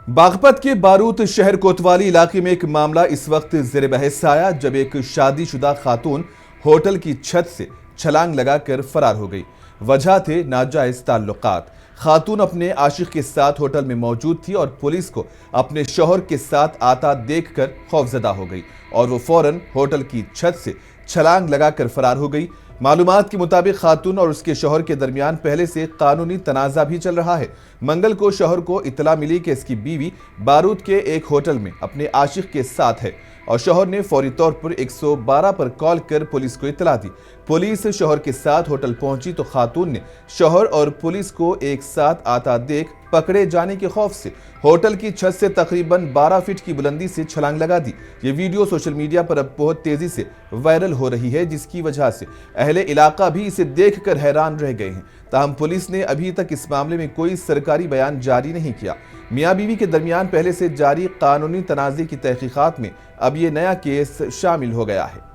बागपत के बारूद शहर कोतवाली इलाके में एक मामला इस वक्त ज़ेर बहस आया जब एक शादीशुदा खातून होटल की छत से छलांग लगाकर फरार हो गई। वजह थे नाजायज ताल्लुकात। खातून अपने आशिक के साथ होटल में मौजूद थी और पुलिस को अपने शौहर के साथ आता देखकर खौफजदा हो गई और वो फौरन होटल की छत से छलांग लगाकर फरार हो गई। मालूमात के मुताबिक खातून और उसके शौहर के दरमियान पहले से कानूनी तनाज़ा भी चल रहा है। मंगल को शौहर को इत्तला मिली कि इसकी बीवी बारूद के एक होटल में अपने आशिक के साथ है और शौहर ने फौरी तौर पर 112 पर कॉल कर पुलिस को इत्तला दी। पुलिस शौहर के साथ होटल पहुंची तो खातून ने शौहर और पुलिस को एक साथ आता देख पकड़े जाने के खौफ से होटल की छत से तकरीबन 12 फीट की बुलंदी से छलांग लगा दी। ये वीडियो सोशल मीडिया पर अब बहुत तेजी से वायरल हो रही है, जिसकी वजह से अहले इलाका भी इसे देखकर हैरान रह गए हैं। ताहम पुलिस ने अभी तक इस मामले में कोई सरकारी बयान जारी नहीं किया। मियां बीवी के दरमियान पहले से जारी कानूनी तनाज़े की तहकीकात में अब ये नया केस शामिल हो गया है।